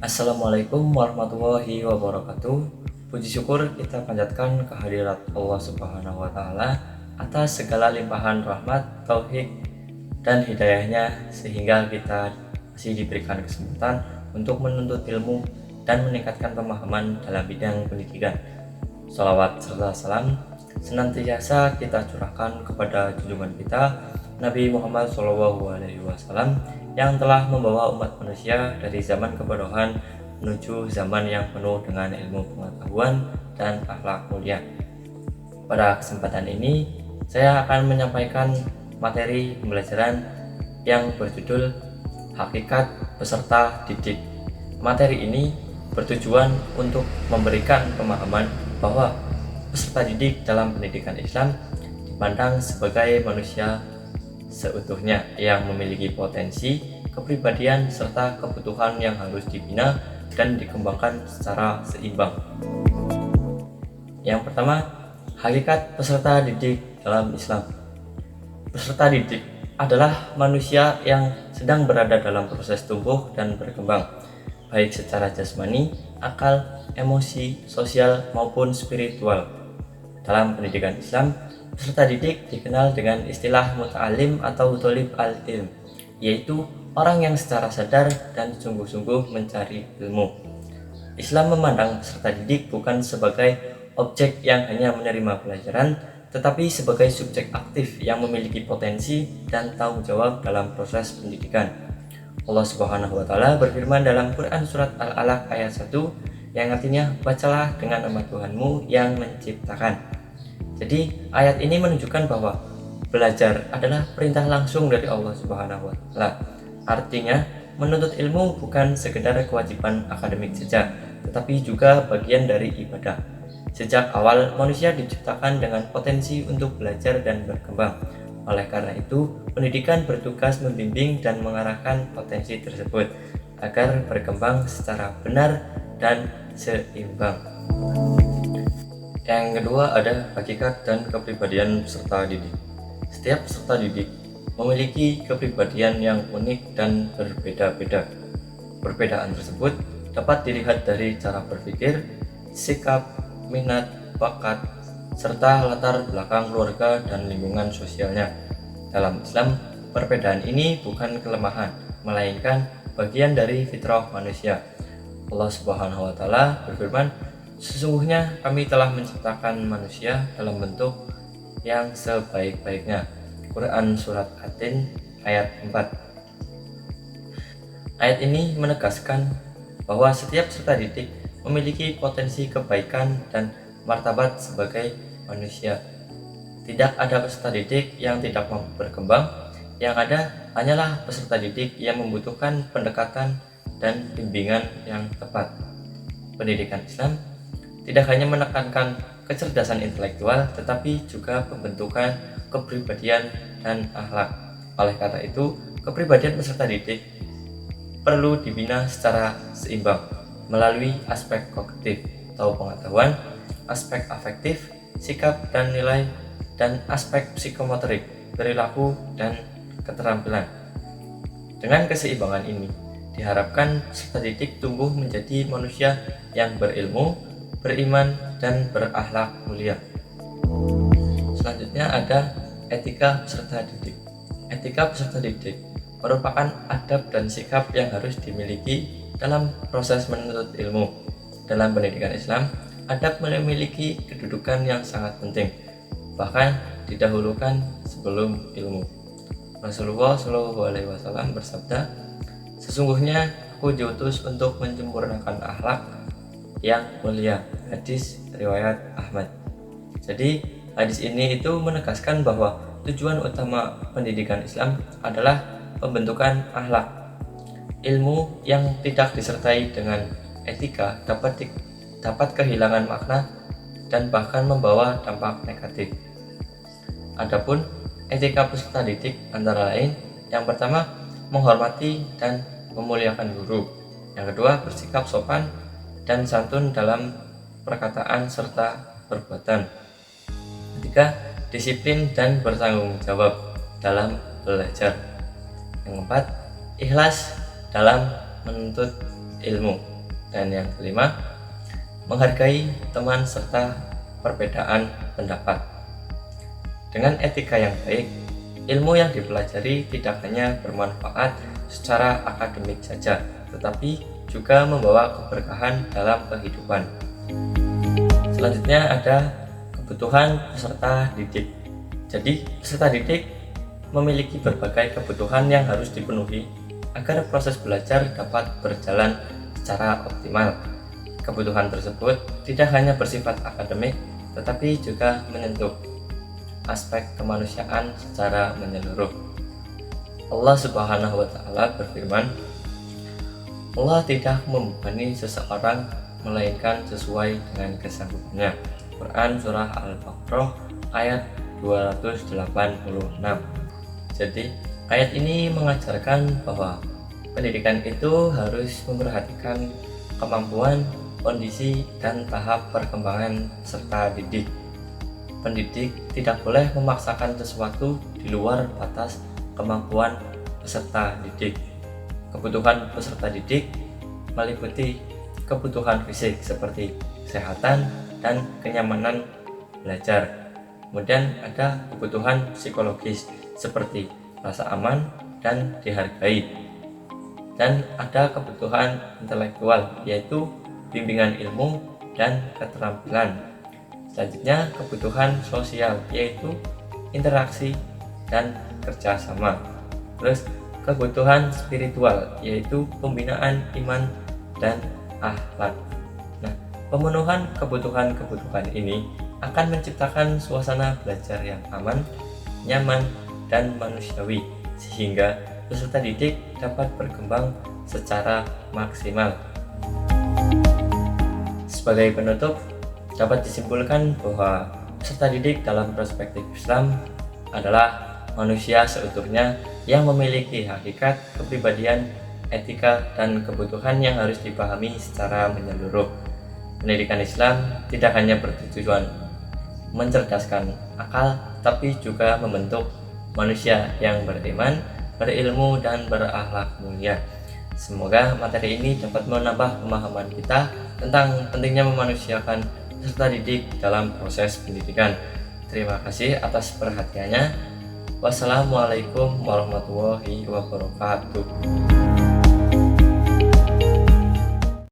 Assalamualaikum warahmatullahi wabarakatuh. Puji syukur kita panjatkan kehadirat Allah Subhanahu wa Ta'ala atas segala limpahan rahmat, taufik, dan hidayahnya, sehingga kita masih diberikan kesempatan untuk menuntut ilmu dan meningkatkan pemahaman dalam bidang pendidikan. Salawat serta salam senantiasa kita curahkan kepada junjungan kita Nabi Muhammad SAW yang telah membawa umat manusia dari zaman kebodohan menuju zaman yang penuh dengan ilmu pengetahuan dan akhlak mulia. Pada kesempatan ini, saya akan menyampaikan materi pembelajaran yang berjudul Hakikat Peserta Didik. Materi ini bertujuan untuk memberikan pemahaman bahwa peserta didik dalam pendidikan Islam dipandang sebagai manusia seutuhnya yang memiliki potensi, kepribadian, serta kebutuhan yang harus dibina dan dikembangkan secara seimbang. Yang pertama, hakikat peserta didik dalam Islam. Peserta didik adalah manusia yang sedang berada dalam proses tumbuh dan berkembang, baik secara jasmani, akal, emosi, sosial, maupun spiritual. Dalam pendidikan Islam, peserta didik dikenal dengan istilah muta'alim atau thalib al-ilm, yaitu orang yang secara sadar dan sungguh-sungguh mencari ilmu. Islam memandang peserta didik bukan sebagai objek yang hanya menerima pelajaran, tetapi sebagai subjek aktif yang memiliki potensi dan tanggung jawab dalam proses pendidikan. Allah Subhanahu wa Ta'ala berfirman dalam Quran Surat Al-Alaq ayat 1 yang artinya, bacalah dengan nama Tuhanmu yang menciptakan. Jadi ayat ini menunjukkan bahwa belajar adalah perintah langsung dari Allah Subhanahu wa Ta'ala. Artinya, menuntut ilmu bukan sekedar kewajiban akademik saja, tetapi juga bagian dari ibadah. Sejak awal manusia diciptakan dengan potensi untuk belajar dan berkembang. Oleh karena itu, pendidikan bertugas membimbing dan mengarahkan potensi tersebut agar berkembang secara benar dan seimbang. Yang kedua ada hakikat dan kepribadian peserta didik. Setiap peserta didik memiliki kepribadian yang unik dan berbeda-beda. Perbedaan tersebut dapat dilihat dari cara berpikir, sikap, minat, bakat, serta latar belakang keluarga dan lingkungan sosialnya. Dalam Islam, perbedaan ini bukan kelemahan, melainkan bagian dari fitrah manusia. Allah Subhanahu wa Ta'ala berfirman, sesungguhnya kami telah menciptakan manusia dalam bentuk yang sebaik-baiknya. Quran Surat At-Tin ayat 4. Ayat ini menegaskan bahwa setiap peserta didik memiliki potensi kebaikan dan martabat sebagai manusia. Tidak ada peserta didik yang tidak mampu berkembang, yang ada hanyalah peserta didik yang membutuhkan pendekatan dan bimbingan yang tepat. Pendidikan Islam tidak hanya menekankan kecerdasan intelektual, tetapi juga pembentukan kepribadian dan akhlak. Oleh karena itu, kepribadian peserta didik perlu dibina secara seimbang melalui aspek kognitif atau pengetahuan, aspek afektif, sikap dan nilai, dan aspek psikomotorik, perilaku, dan keterampilan. Dengan keseimbangan ini, diharapkan peserta didik tumbuh menjadi manusia yang berilmu, beriman, dan berakhlak mulia. Selanjutnya ada etika peserta didik. Etika peserta didik merupakan adab dan sikap yang harus dimiliki dalam proses menuntut ilmu. Dalam pendidikan Islam, adab memiliki kedudukan yang sangat penting, bahkan didahulukan sebelum ilmu. Rasulullah SAW bersabda, sesungguhnya aku diutus untuk menyempurnakan akhlak yang mulia. Hadis riwayat Ahmad. Jadi hadis ini itu menegaskan bahwa tujuan utama pendidikan Islam adalah pembentukan akhlak. Ilmu yang tidak disertai dengan etika dapat kehilangan makna dan bahkan membawa dampak negatif. Adapun etika peserta didik antara lain, yang pertama menghormati dan memuliakan guru, yang kedua bersikap sopan dan santun dalam perkataan serta perbuatan, ketiga disiplin dan bertanggung jawab dalam belajar, yang keempat ikhlas dalam menuntut ilmu. Dan yang kelima, menghargai teman serta perbedaan pendapat. Dengan etika yang baik, ilmu yang dipelajari tidak hanya bermanfaat secara akademik saja, tetapi juga membawa keberkahan dalam kehidupan. Selanjutnya ada kebutuhan peserta didik. Jadi, peserta didik memiliki berbagai kebutuhan yang harus dipenuhi agar proses belajar dapat berjalan secara optimal. Kebutuhan tersebut tidak hanya bersifat akademik, tetapi juga menyentuh aspek kemanusiaan secara menyeluruh. Allah Subhanahu wa Ta'ala berfirman, Allah tidak membebani seseorang melainkan sesuai dengan kesanggupannya. Quran Surah Al-Baqarah ayat 286. Jadi ayat ini mengajarkan bahwa pendidikan itu harus memperhatikan kemampuan, kondisi, dan tahap perkembangan peserta didik. Pendidik tidak boleh memaksakan sesuatu di luar batas kemampuan peserta didik. Kebutuhan peserta didik meliputi kebutuhan fisik seperti kesehatan dan kenyamanan belajar. Kemudian ada kebutuhan psikologis seperti rasa aman dan dihargai. Dan ada kebutuhan intelektual yaitu bimbingan ilmu dan keterampilan. Selanjutnya kebutuhan sosial yaitu interaksi dan kerjasama. Terus kebutuhan spiritual yaitu pembinaan iman dan akhlak. Nah, pemenuhan kebutuhan-kebutuhan ini akan menciptakan suasana belajar yang aman, nyaman, dan manusiawi sehingga peserta didik dapat berkembang secara maksimal. Sebagai penutup, dapat disimpulkan bahwa peserta didik dalam perspektif Islam adalah manusia seutuhnya yang memiliki hakikat, kepribadian, etika, dan kebutuhan yang harus dipahami secara menyeluruh. Pendidikan Islam tidak hanya bertujuan mencerdaskan akal, tapi juga membentuk manusia yang beriman, berilmu, dan berakhlak mulia. Semoga materi ini dapat menambah pemahaman kita tentang pentingnya memanusiakan peserta didik dalam proses pendidikan. Terima kasih atas perhatiannya. Wassalamualaikum warahmatullahi wabarakatuh.